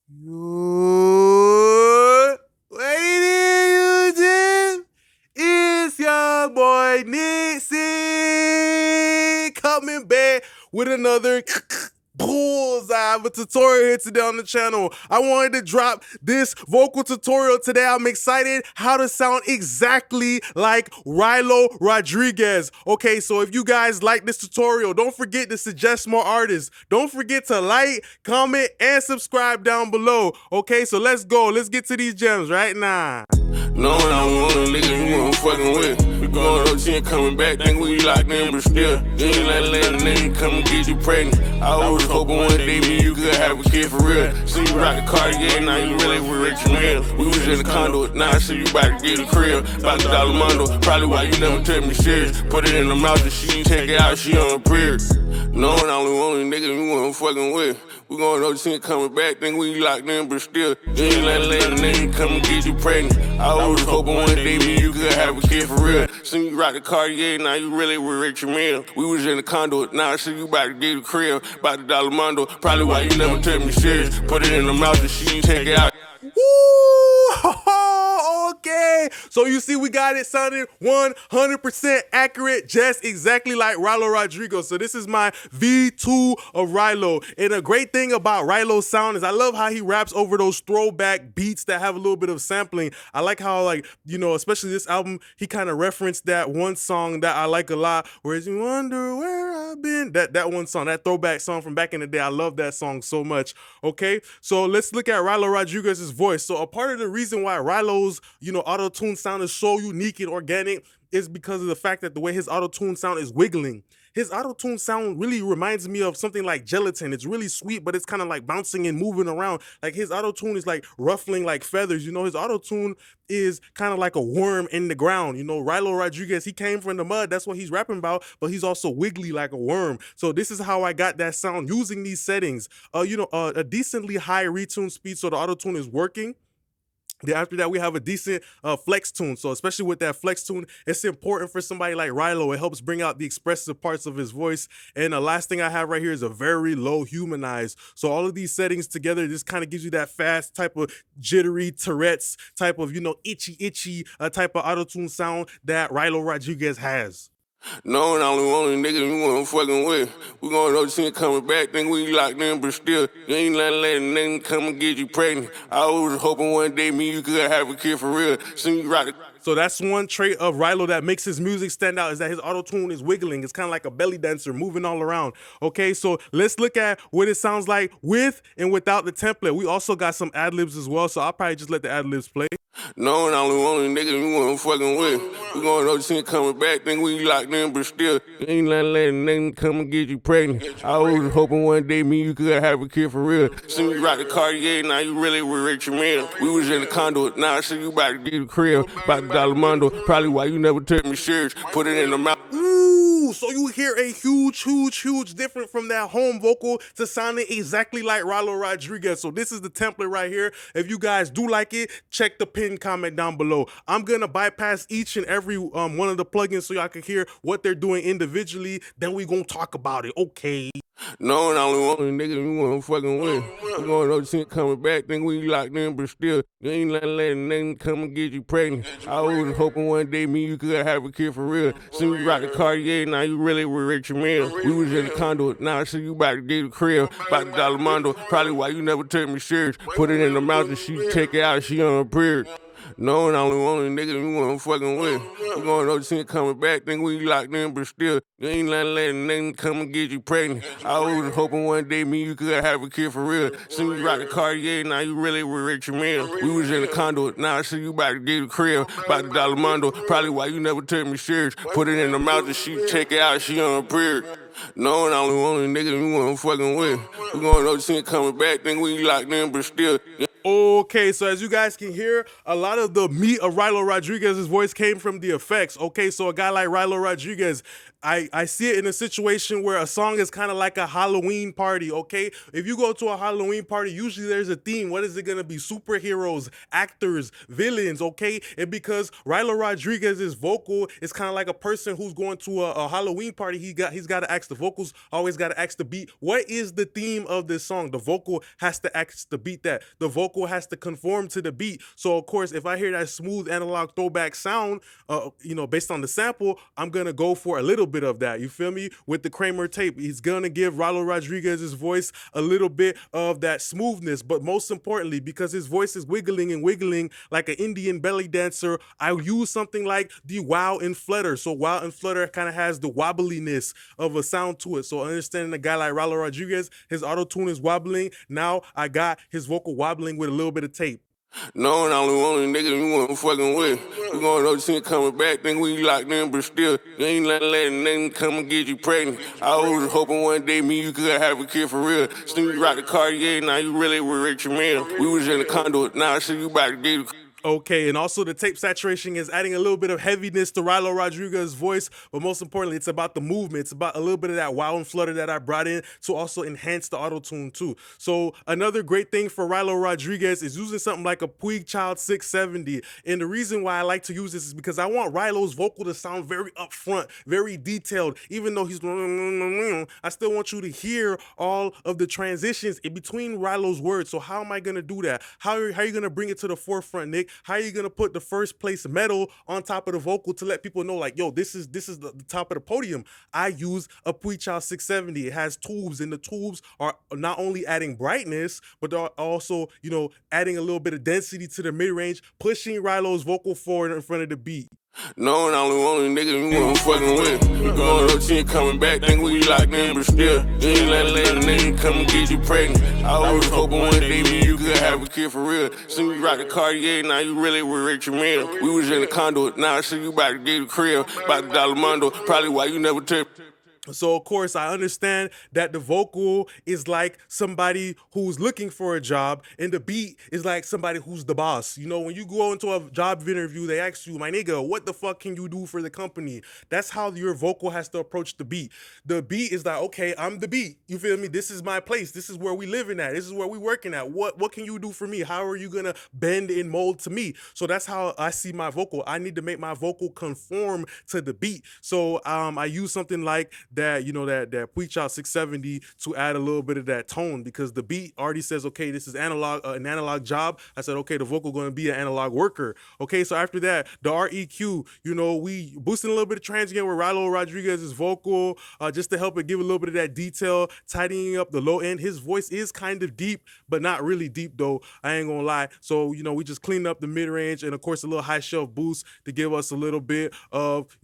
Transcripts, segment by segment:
Yo, waiting, YouTube. It's your boy Nixie coming back with another bullseye of a tutorial here today on the channel. I wanted to drop this vocal tutorial today. I'm excited how to sound exactly like RYLO Rodriguez. Okay, so if you guys like this tutorial, don't forget to suggest more artists. Don't forget to like, comment, and subscribe down below. Okay, so let's go. Let's get to these gems right now. Knowing I want a nigga you want fucking with. We going up 10 coming back, think we locked in, but still. You ain't let a lady nigga come and get you pregnant. I was hoping one day me you could have a kid for real. See you rock the Cartier, now you really with Rich Mill. We was in the condo, now I see you about to get a crib. About the dollar mundo, probably why you never took me serious. Put it in the mouth and she take it out, she on a period. Knowing I only want a nigga you want fucking with. We going up 10 coming back, think we locked in, but still. You ain't let a lady nigga come and get you pregnant. I was hoping one day me you could have a kid for real. See you rock the Cartier, now you really with Rich Mill. We was in the condo, now I see you about to get a crib. About the dollar mundo, probably why you never took me serious. Put it in the mouth and she take it out. Woo! Okay, so you see we got it sounding 100% accurate, just exactly like RYLO Rodriguez. So this is my V2 of RYLO. And a great thing about RYLO's sound is I love how he raps over those throwback beats that have a little bit of sampling. I like how, like, you know, especially this album, he kind of referenced that one song that I like a lot, whereas you wonder where I've been. That one song, that throwback song from back in the day. I love that song so much. Okay, so let's look at RYLO Rodriguez's voice. So a part of the reason why RYLO's, you know, auto-tune sound is so unique and organic is because of the fact that the way his auto-tune sound is wiggling. His auto-tune sound really reminds me of something like gelatin. It's really sweet, but it's kind of like bouncing and moving around. Like his auto-tune is like ruffling like feathers. You know, his auto-tune is kind of like a worm in the ground. You know, RYLO Rodriguez, he came from the mud. That's what he's rapping about, but he's also wiggly like a worm. So this is how I got that sound using these settings. A decently high retune speed, so the auto-tune is working. Then after that, we have a decent flex tune. So especially with that flex tune, it's important for somebody like RYLO. It helps bring out the expressive parts of his voice. And the last thing I have right here is a very low humanize. So all of these settings together, this kind of gives you that fast type of jittery Tourette's type of, you know, itchy type of auto-tune sound that RYLO Rodriguez has. Knowing I only want a nigga you want fucking with. We going up 10 coming back, think we locked in, but still. You ain't let a lady nigga come and get you pregnant. I was hoping one day me you could have a kid for real. See you rock the. So that's one trait of RYLO that makes his music stand out, is that his auto-tune is wiggling. It's kind of like a belly dancer moving all around. Okay, so let's look at what it sounds like with and without the template. We also got some ad-libs as well, so I'll probably just let the ad-libs play. Knowing I only want a nigga you want fucking with. We going up 10 coming back, think we locked in, but still. You ain't let a lady nigga come and get you pregnant. I was hoping one day me you could have a kid for real. See you rock the Cartier, now you really with Rich Mill. We was in the condo, now I see you about to get a crib. About the dollar mundo, probably why you never took me serious. Put it in the mouth. Ooh, so you hear a huge difference from that home vocal to sounding exactly like RYLO Rodriguez. So this is the template right here. If you guys do like it, check the pinned comment down below. I'm gonna bypass each and every one of the plugins so y'all can hear what they're doing individually. Then we gonna talk about it. Okay. Knowing I only want a nigga you want fucking with. We going up 10 coming back, think we locked in, but still. You ain't let a lady nigga come and get you pregnant. I was hoping one day me you could have a kid for real. See you rock the Cartier, now you really with Rich Mill. We was in the condo, now I see you about to get a crib. About the dollar mundo, probably why you never took me serious. Put it in the mouth and she take it out, she on a period. Knowing I only want a nigga you want fucking with. We going up 10 coming back, think we locked in, but still. You ain't let a lady nigga come and get you pregnant. I was hoping one day me you could have a kid for real. See you rock the Cartier, now you really with Rich Mill. We was in the condo, now I see you about to get a crib. About the dollar mundo, probably why you never took me serious. Put it in the mouth and she take it out, she on a period. Knowing I only want a nigga you want fucking with. We going up 10 coming back, think we locked in, but still. Okay, so as you guys can hear, a lot of the meat of RYLO Rodriguez's voice came from the effects. Okay, so a guy like RYLO Rodriguez, I see it in a situation where a song is kind of like a Halloween party, okay? If you go to a Halloween party, usually there's a theme. What is it gonna be? Superheroes, actors, villains, okay? And because RYLO Rodriguez's vocal is kind of like a person who's going to a Halloween party, he's got to ask the vocals, always got to ask the beat. What is the theme of this song? The vocal has to ask the beat that. The vocal has to conform to the beat. So of course, if I hear that smooth analog throwback sound, based on the sample, I'm gonna go for a little bit of that. You feel me? With the Kramer tape, he's gonna give RYLO Rodriguez's voice a little bit of that smoothness, but most importantly, because his voice is wiggling and wiggling like an Indian belly dancer, I use something like the wow and flutter. So wow and flutter kind of has the wobbliness of a sound to it. So understanding a guy like RYLO Rodriguez, his auto tune is wobbling. Now I got his vocal wobbling with a little bit of tape. Knowing I only want a nigga you want fucking with. We going overseas coming back, think we locked in, but still, you ain't letting nothing come and get you pregnant. I was hoping one day me you could have a kid for real. Still you rock the Cartier, now you really with Richard Mille. We was in the condo, now I see you about to get Okay, and also the tape saturation is adding a little bit of heaviness to RYLO Rodriguez's voice, but most importantly, it's about the movement. It's about a little bit of that wow and flutter that I brought in to also enhance the auto-tune too. So another great thing for RYLO Rodriguez is using something like a Puig Child 670. And the reason why I like to use this is because I want RYLO's vocal to sound very upfront, very detailed. Even though he's, I still want you to hear all of the transitions in between RYLO's words. So how am I gonna do that? How are you gonna bring it to the forefront, Nick? How are you gonna put the first place medal on top of the vocal to let people know, like, yo, this is the top of the podium? I use a Puig Child 670. It has tubes, and the tubes are not only adding brightness, but they're also, adding a little bit of density to the mid-range, pushing RYLO's vocal forward in front of the beat. Knowing I only want a nigga you want fucking with. We going overseas coming back, think we locked in, but still, you ain't letting nigga come and get you pregnant. I was hoping one day me you could have a kid for real. See you rock the Cartier, now you really with Richard Mille. We was in the condo, now I see you about to get a crib, about the Dollar Mondo, probably why you never took. So, of course, I understand that the vocal is like somebody who's looking for a job, and the beat is like somebody who's the boss. When you go into a job interview, they ask you, my nigga, what the fuck can you do for the company? That's how your vocal has to approach the beat. The beat is like, okay, I'm the beat. You feel me? This is my place. This is where we living at. This is where we working at. What can you do for me? How are you going to bend and mold to me? So that's how I see my vocal. I need to make my vocal conform to the beat. So I use something like that Puig Child 670 to add a little bit of that tone, because the beat already says, okay, this is an analog job. I said, okay, the vocal going to be an analog worker. Okay, so after that, the REQ, we boosting a little bit of transient with RYLO Rodriguez's vocal, just to help it give a little bit of that detail, tidying up the low end. His voice is kind of deep, but not really deep though, I ain't gonna lie. So, we just cleaned up the mid-range, and of course a little high shelf boost to give us a little bit of,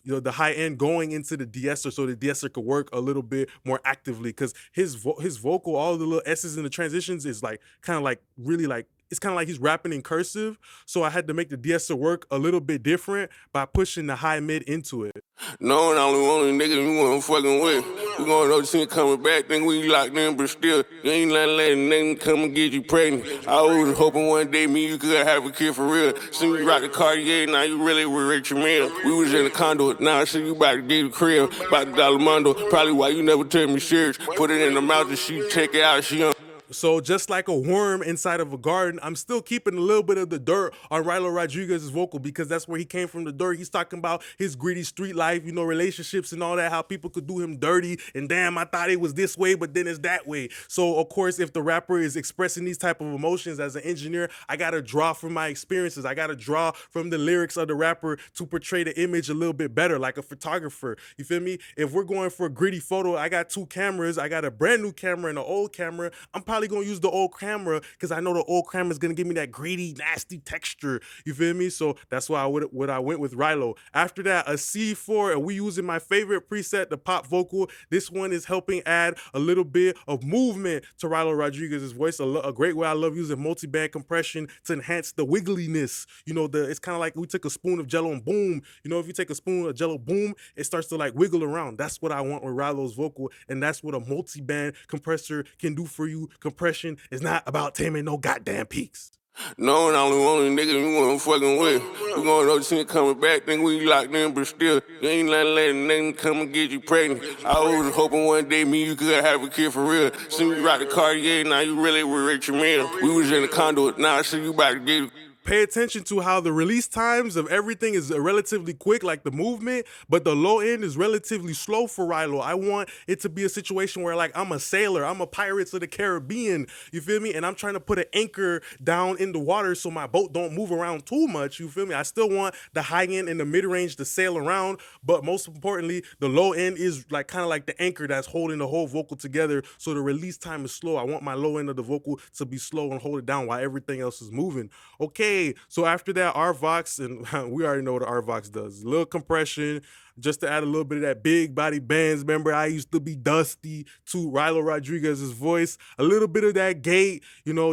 the high end going into the de-esser, so the de-esser could work a little bit more actively, because his vocal, all the little S's in the transitions is like kind of like really like, it's kind of like he's rapping in cursive. So I had to make the de-esser work a little bit different by pushing the high mid into it. Knowing I only want a nigga you want fucking with. We going overseas coming back, think we locked in, but still, you ain't letting nothing come and get you pregnant. I was hoping one day me you could have a kid for real. See you rock the Cartier, now you really with Richard Mille. We was in the condo, now I see you about to get a crib, about the Dollar Mondo, probably why you never took me serious. Put it in the mouth and she check it out, she on. So just like a worm inside of a garden, I'm still keeping a little bit of the dirt on RYLO Rodriguez's vocal, because that's where he came from, the dirt. He's talking about his gritty street life, relationships and all that, how people could do him dirty, and damn, I thought it was this way, but then it's that way. So of course, if the rapper is expressing these type of emotions as an engineer, I gotta draw from my experiences. I gotta draw from the lyrics of the rapper to portray the image a little bit better, like a photographer. You feel me? If we're going for a gritty photo, I got two cameras. I got a brand new camera and an old camera. I'm probably gonna use the old camera because I know the old camera is gonna give me that gritty, nasty texture. You feel me? So that's why I went with RYLO. After that, a C4, and we using my favorite preset, the pop vocal. This one is helping add a little bit of movement to RYLO Rodriguez's voice. A great way I love using multi-band compression to enhance the wiggliness. It's kind of like we took a spoon of Jello and boom. If you take a spoon of Jello, boom, it starts to like wiggle around. That's what I want with RYLO's vocal, and that's what a multi-band compressor can do for you. Compression is not about taming no goddamn peaks. Knowing I'm the only nigga you wanna fucking with. We going OT coming back, think we locked in, but still, you ain't letting nothing come and get you pregnant. I was hoping one day me you could have a kid for real. See me rock the Cartier, now you really with Richard Mille. We was in the condo, now I see you about to get Pay attention to how the release times of everything is relatively quick, like the movement, but the low end is relatively slow for RYLO. I want it to be a situation where, like, I'm a sailor, I'm a Pirates of the Caribbean, you feel me? And I'm trying to put an anchor down in the water so my boat don't move around too much, you feel me? I still want the high end and the mid range to sail around, but most importantly, the low end is like kind of like the anchor that's holding the whole vocal together, so the release time is slow. I want my low end of the vocal to be slow and hold it down while everything else is moving. Okay, so after that, RVox, and we already know what RVox does. A little compression, just to add a little bit of that big body bands. Remember, I used to be dusty to RYLO Rodriguez's voice. A little bit of that gate,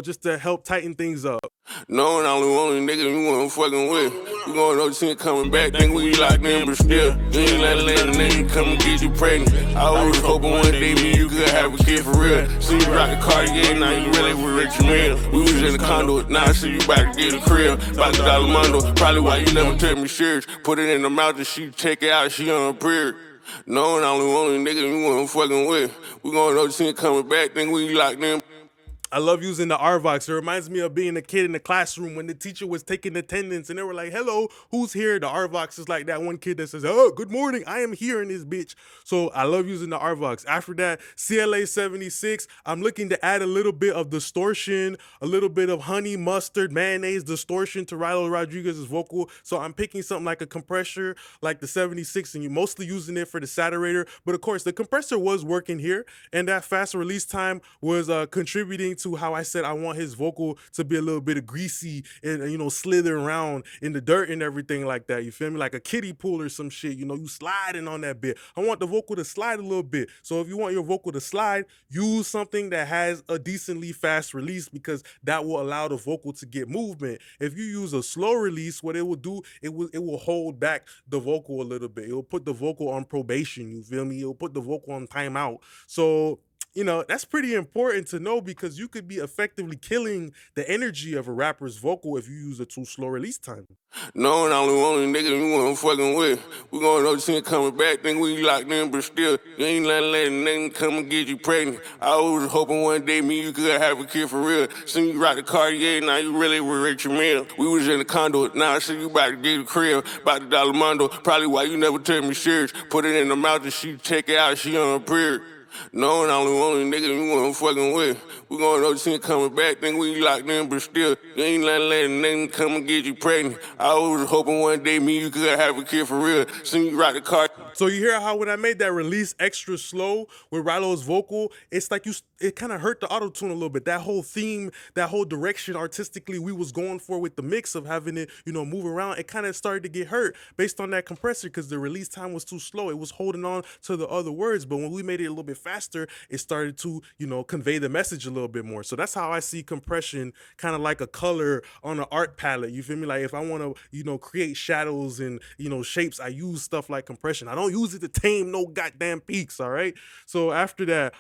just to help tighten things up. Knowing I'm the only nigga you wanna fucking with. We going OT coming back, think we locked in, but still, you ain't letting nigga come and get you pregnant. I was hoping one day me you could have a kid for real. See you rock the Cartier, now you really with Richard Mille. We was in the condo, now I see you about to get a crib. About the dollar mundo, probably why you never took me serious. Put it in the mouth and she check it out, she on a period. Knowing I'm the only nigga you wanna fucking with. We going OT coming back, think we locked in. I love using the RVox. It reminds me of being a kid in the classroom when the teacher was taking attendance and they were like, hello, who's here? The RVox is like that one kid that says, oh, good morning, I am here in this bitch. So I love using the RVox. After that, CLA 76, I'm looking to add a little bit of distortion, a little bit of honey mustard, mayonnaise distortion to RYLO Rodriguez's vocal. So I'm picking something like a compressor, like the 76, and you're mostly using it for the saturator. But of course, the compressor was working here, and that fast release time was contributing to how I said I want his vocal to be a little bit of greasy and slither around in the dirt and everything like that. You feel me? Like a kiddie pool or some shit. You sliding on that bit. I want the vocal to slide a little bit. So if you want your vocal to slide, use something that has a decently fast release, because that will allow the vocal to get movement. If you use a slow release, what it will do, it will hold back the vocal a little bit. It will put the vocal on probation. You feel me? It will put the vocal on timeout. So that's pretty important to know, because you could be effectively killing the energy of a rapper's vocal if you use a too slow release time. Knowing I'm the only nigga you wanna fucking with. We going OT coming back, think we locked in, but still, you ain't letting nothing come and get you pregnant. I was hoping one day me you could have a kid for real. See you rock the Cartier, now you really with Richard Mille. We was in the condo, now I see you about to get a crib. About the dollar mundo, probably why you never took me serious. Put it in the mouth and she check it out, she on a period. Knowing I'm the only nigga you wanna fucking with. We going OT coming back, think we locked in, but still, you ain't letting nothing come and get you pregnant. I was hoping one day me you could have a kid for real. See you rock the car. So you hear how when I made that release extra slow with RYLO's vocal, it's like it kind of hurt the auto-tune a little bit. That whole theme, that whole direction artistically we was going for with the mix of having it, move around, it kind of started to get hurt based on that compressor, because the release time was too slow. It was holding on to the other words, but when we made it a little bit faster, it started to, convey the message a little bit more. So that's how I see compression, kind of like a color on an art palette. You feel me? Like if I want to, create shadows and, shapes, I use stuff like compression. I don't use it to tame no goddamn peaks, all right? So after that,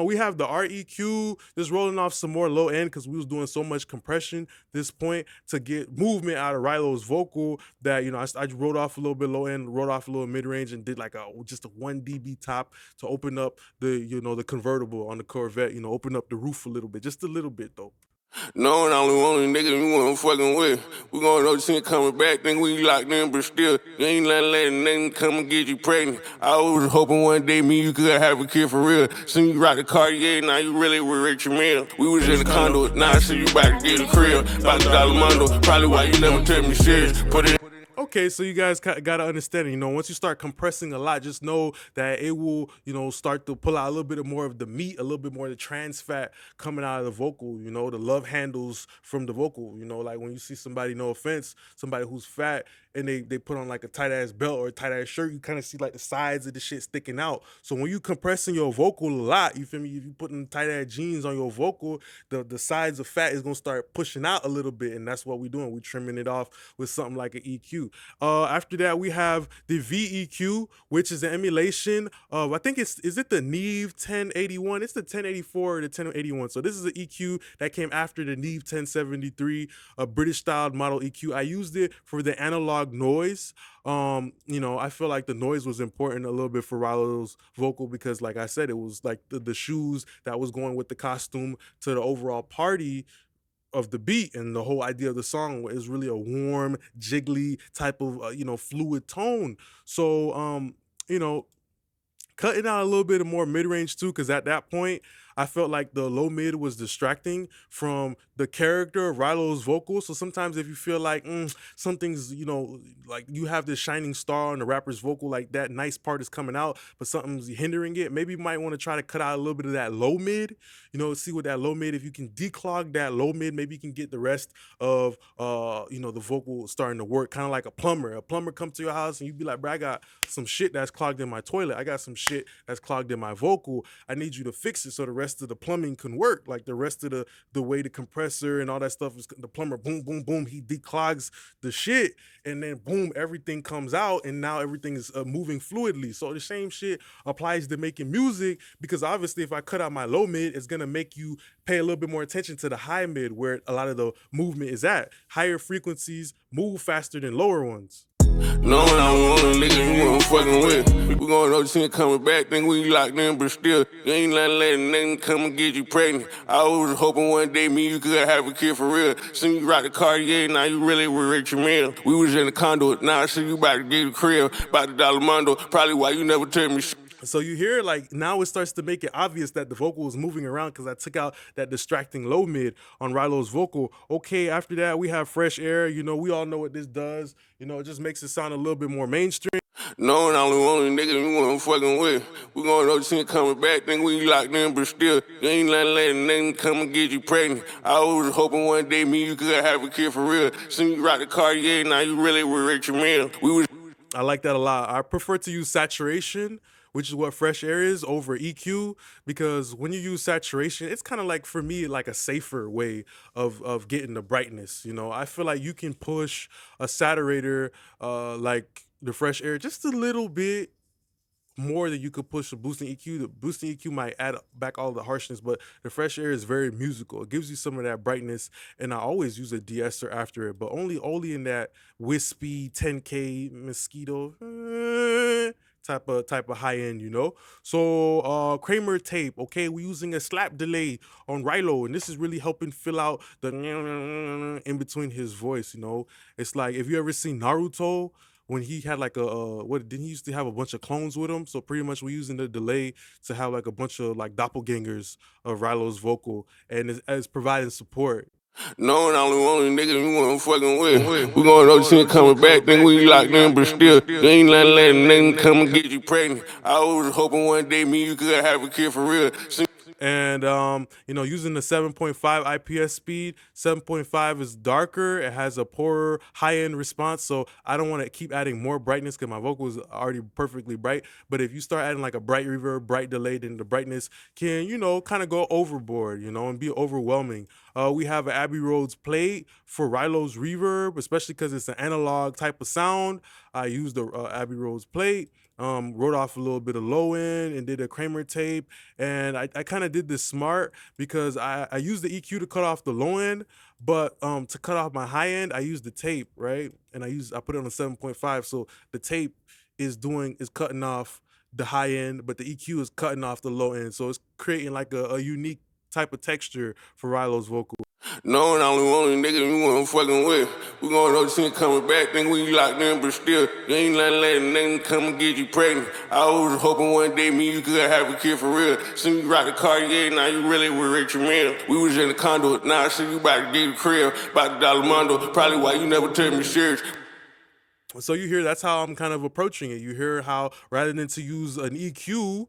we have the REQ just rolling off some more low end, because we was doing so much compression this point to get movement out of RYLO's vocal that, I wrote off a little bit low end, wrote off a little mid range, and did like just a 1 dB top to open up the convertible on the Corvette, open up the roof a little bit, just a little bit though. Knowing I'm the only nigga you wanna fucking with. We going OT coming back, think we locked in, but still, you ain't letting nothing come and get you pregnant. I was hoping one day me you could have a kid for real. See you rock the Cartier, now you really with Richard Mille. We was in the condo, now I see you about to get a crib. About the dollar mundo, probably why you never took me serious. Put it. Okay, so you guys gotta understand it. Once you start compressing a lot, just know that it will, start to pull out a little bit more of the meat, a little bit more of the trans fat coming out of the vocal, the love handles from the vocal. Like when you see somebody, no offense, somebody who's fat and they put on like a tight ass belt or a tight ass shirt, you kind of see like the sides of the shit sticking out. So when you compressing your vocal a lot, you feel me? If you putting tight ass jeans on your vocal, the sides of fat is gonna start pushing out a little bit, and that's what we're doing. We're trimming it off with something like an EQ. After that, we have the VEQ, which is an emulation of, I think is it the Neve 1081? It's the 1084 or the 1081. So this is an EQ that came after the Neve 1073, a British styled model EQ. I used it for the analog noise. I feel like the noise was important a little bit for RYLO's vocal because, like I said, it was like the shoes that was going with the costume to the overall party of the beat, and the whole idea of the song is really a warm, jiggly type of fluid tone. So you know, cutting out a little bit of more mid-range too, because at that point I felt like the low mid was distracting from the character of RYLO's vocals. So sometimes if you feel like something's, like you have this shining star on the rapper's vocal, like that nice part is coming out, but something's hindering it, maybe you might want to try to cut out a little bit of that low mid, see what that low mid, if you can declog that low mid, maybe you can get the rest of, the vocal starting to work, kind of like a plumber. A plumber come to your house and you be like, bro, I got some shit that's clogged in my toilet. I got some shit that's clogged in my vocal. I need you to fix it so the rest of the plumbing can work. Like the rest of the way the compressor and all that stuff is, the plumber, boom, boom, boom, he declogs the shit, and then boom, everything comes out, and now everything is moving fluidly. So the same shit applies to making music, because obviously if I cut out my low mid, it's gonna make you pay a little bit more attention to the high mid, where a lot of the movement is at. Higher frequencies move faster than lower ones. No, I don't want a nigga you want fucking with. We going AUTOTUNE coming back, think we locked in, but still, you ain't not letting nothing come and get you pregnant. I was hoping one day me you could have a kid for real. Seen you rock the Cartier, now you really were rich and meal. We was in the condo, now I see you about to get a crib, about the dollar mondo, probably why you never tell me shit. So you hear, like, now it starts to make it obvious that the vocal is moving around because I took out that distracting low mid on RYLO's vocal. Okay, after that, we have Fresh Air. We all know what this does. It just makes it sound a little bit more mainstream. No, I only want a nigga you want fucking with. We going AUTOTUNE coming back, think we locked in, but still, you ain't not letting nothing come and get you pregnant. I was hoping one day me you could have a kid for real. Seen you rock the Cartier, now you really were rich and meal. I like that a lot. I prefer to use saturation, which is what Fresh Air is, over EQ, because when you use saturation, it's kind of like, for me, like a safer way of getting the brightness. I feel like you can push a saturator like the Fresh Air just a little bit more than you could push the boosting EQ. The boosting EQ might add back all the harshness, but the Fresh Air is very musical. It gives you some of that brightness, and I always use a de-esser after it, but only in that wispy 10K mosquito type of high end, So Kramer tape, okay, we're using a slap delay on RYLO, and this is really helping fill out the in between his voice. It's like, if you ever seen Naruto, when he had like what didn't he used to have a bunch of clones with him? So pretty much we're using the delay to have like a bunch of like doppelgangers of RYLO's vocal, and it's providing support. No, I only want a nigga you want fucking with. We going AUTOTUNE coming back, think we locked in, but still, you ain't not letting nothing come and get you pregnant. I was hoping one day me you could have a kid for real. And using the 7.5 IPS speed, 7.5 is darker. It has a poorer high-end response, so I don't want to keep adding more brightness because my vocal is already perfectly bright. But if you start adding like a bright reverb, bright delay, then the brightness can, kind of go overboard, and be overwhelming. We have an Abbey Road's plate for RYLO's reverb, especially because it's an analog type of sound. I used the Abbey Road's plate. Wrote off a little bit of low end and did a Kramer tape. And I kind of did this smart because I used the EQ to cut off the low end, but to cut off my high end, I used the tape, right? And I put it on a 7.5, so the tape is cutting off the high end, but the EQ is cutting off the low end. So it's creating like a unique type of texture for RYLO's vocal. No, I only want a nigga you want fucking with. We going AUTOTUNE coming back, think we locked in, but still, you ain't not letting nothing come and get you pregnant. I was hoping one day me you could have a kid for real. Seen you rock the Cartier, now you really were rich and meal. We was in the condo, now I see you about to get a crib, about the dollar mondo, probably why you never took me serious. So you hear, that's how I'm kind of approaching it. You hear how, rather than to use an EQ,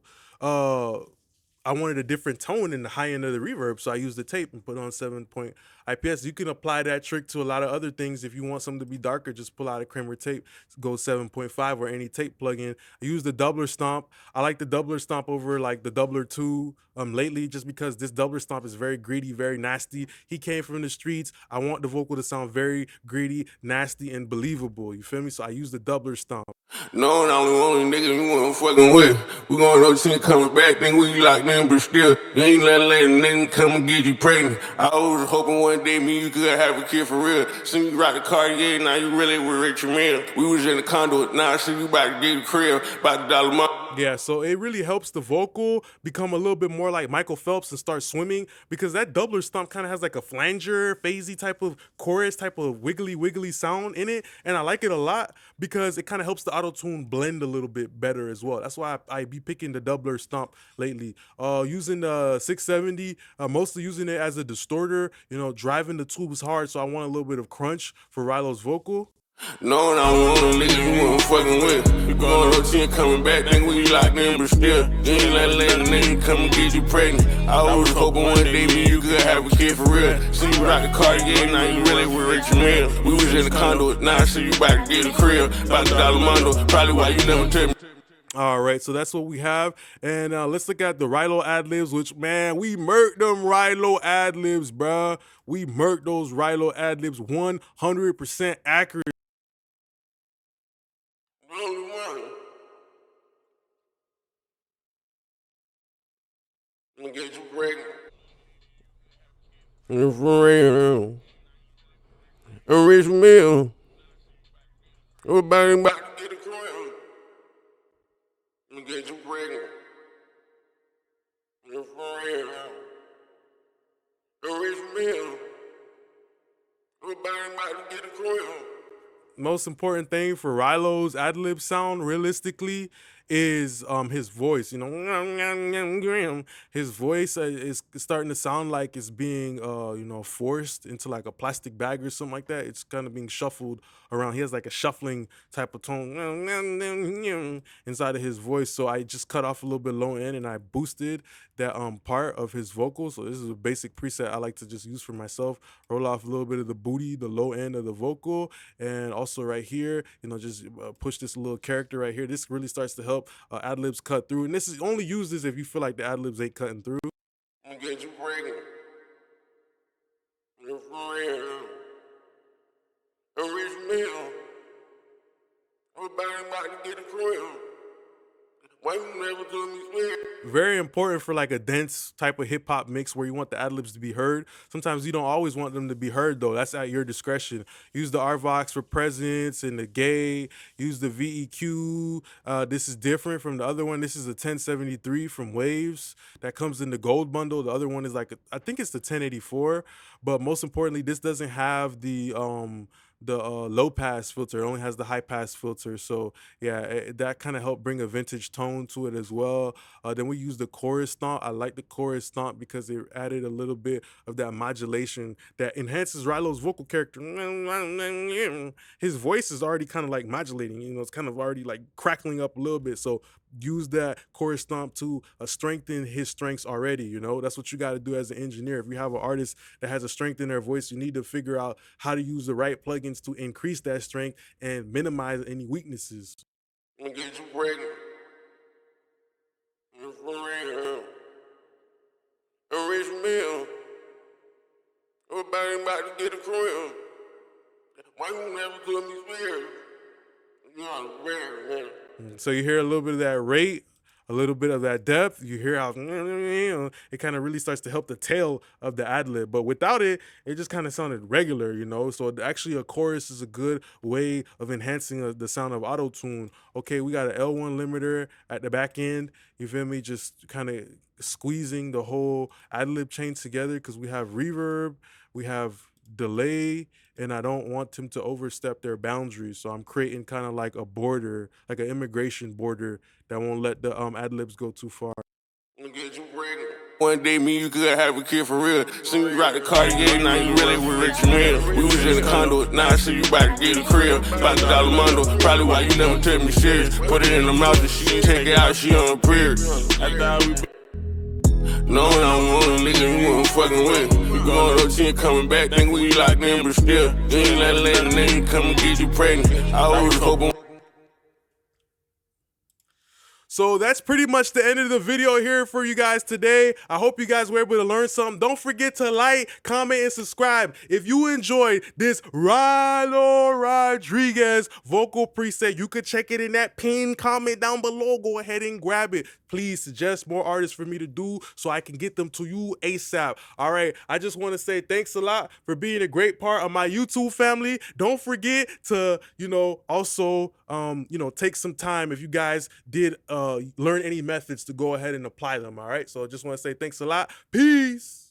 I wanted a different tone in the high end of the reverb, so I used the tape and put on 7 point IPS. You can apply that trick to a lot of other things. If you want something to be darker, just pull out a Kramer tape, go 7.5 or any tape plugin. I use the doubler stomp. I like the doubler stomp over like the doubler 2 lately, just because this doubler stomp is very greedy, very nasty. He came from the streets. I want the vocal to sound very greedy, nasty, and believable. You feel me? So I use the doubler stomp. No, I only one nigga you wanna fucking with. We gon' AUTOTUNE coming back, think we locked in, but still, you ain't letting nigga come and get you pregnant. I was hoping one day me you could have a kid for real. See you rock the Cartier, now you really with Richard Mille. We was in the condo, now I see you about to get a crib, about the dollar month. Yeah, so it really helps the vocal become a little bit more like Michael Phelps and start swimming, because that doubler stomp kind of has like a flanger, phasey type of chorus, type of wiggly sound in it. And I like it a lot because it kind of helps the auto-tune blend a little bit better as well. That's why I be picking the doubler stomp lately. Using the 670, mostly using it as a distorter, you know, driving the tubes hard. So I want a little bit of crunch for RYLO's vocal. No, I want a nigga you wanna fucking with. You gon' AUTOTUNE coming back, think we locked in, but still, you ain't letting nigga come and get you pregnant. I was hoping one day me you could have a kid for real. See you rock the Cartier, now you really with Richard Mille. We was in the condo, now I see you about to get a crib, about the dollar mondo. Probably why you never tell me. All right, so that's what we have. And let's look at the RYLO ad-libs, which, man, we murked them RYLO ad-libs, bruh. We murked those RYLO ad-libs 100% accurate. I'm gonna get you pregnant. And for real. A rich meal. Everybody about to get a crib. I'm gonna get you pregnant. And for real. A rich meal. Everybody about to get a crib. Most important thing for RYLO's ad-lib sound, realistically, is his voice. You know, his voice is starting to sound like it's being you know, forced into like a plastic bag or something like that. It's kind of being shuffled around. He has like a shuffling type of tone inside of his voice. So I just cut off a little bit low end and I boosted that part of his vocal. So this is a basic preset I like to just use for myself. Roll off a little bit of the booty, the low end of the vocal, and also right here, you know, just push this little character right here. This really starts to help ad-libs cut through. And this is only use this if you feel like the ad-libs ain't cutting through. I'm gonna get you pregnant. And for real. A rich meal. Everybody about to get a crib. Why you never told me swear? Very important for like a dense type of hip hop mix where you want the ad-libs to be heard. Sometimes you don't always want them to be heard though. That's at your discretion. Use the RVox for presence and the gay. Use the VEQ. This is different from the other one. This is a 1073 from Waves that comes in the gold bundle. The other one is like I think it's the 1084. But most importantly, this doesn't have the low pass filter. It only has the high pass filter. So yeah, that kind of helped bring a vintage tone to it as well. Then we use the chorus stomp. I like the chorus stomp because it added a little bit of that modulation that enhances RYLO's vocal character. His voice is already kind of like modulating, you know, it's kind of already like crackling up a little bit. So use that chorus stomp to strengthen his strengths already. You know, that's what you got to do as an engineer. If you have an artist that has a strength in their voice, you need to figure out how to use the right plugins to increase that strength and minimize any weaknesses. I'm gonna get you pregnant. And for real. A rich meal. Everybody about to get a crib. Why you never told me swear? You know, rare, man. So you hear a little bit of that rate, a little bit of that depth. You hear how it kind of really starts to help the tail of the ad-lib. But without it, it just kind of sounded regular, you know? So actually a chorus is a good way of enhancing the sound of auto-tune. Okay, we got an L1 limiter at the back end. You feel me? Just kind of squeezing the whole ad-lib chain together because we have reverb, we have delay, and I don't want them to overstep their boundaries. So I'm creating kind of like a border, like an immigration border that won't let the ad-libs go too far. I'm gonna get you pregnant. One day me you could have a kid for real. See you rock the Cartier, now you really with Richard Mille. We was in the condo, now I see you about to get a crib. About the dollar mondo, probably why you never took me serious. Put it in the mouth and she take it out, she on a period. I thought we No, I don't want a nigga you wanna fucking with. You going to 10 coming back, think we locked in, but still. You ain't let a nigga come and get you pregnant. I was hoping. So that's pretty much the end of the video here for you guys today. I hope you guys were able to learn something. Don't forget to like, comment, and subscribe. If you enjoyed this RYLO Rodriguez vocal preset, you could check it in that pinned comment down below. Go ahead and grab it. Please suggest more artists for me to do so I can get them to you ASAP. All right, I just want to say thanks a lot for being a great part of my YouTube family. Don't forget to, also, take some time if you guys did learn any methods to go ahead and apply them. All right, so I just want to say thanks a lot. Peace.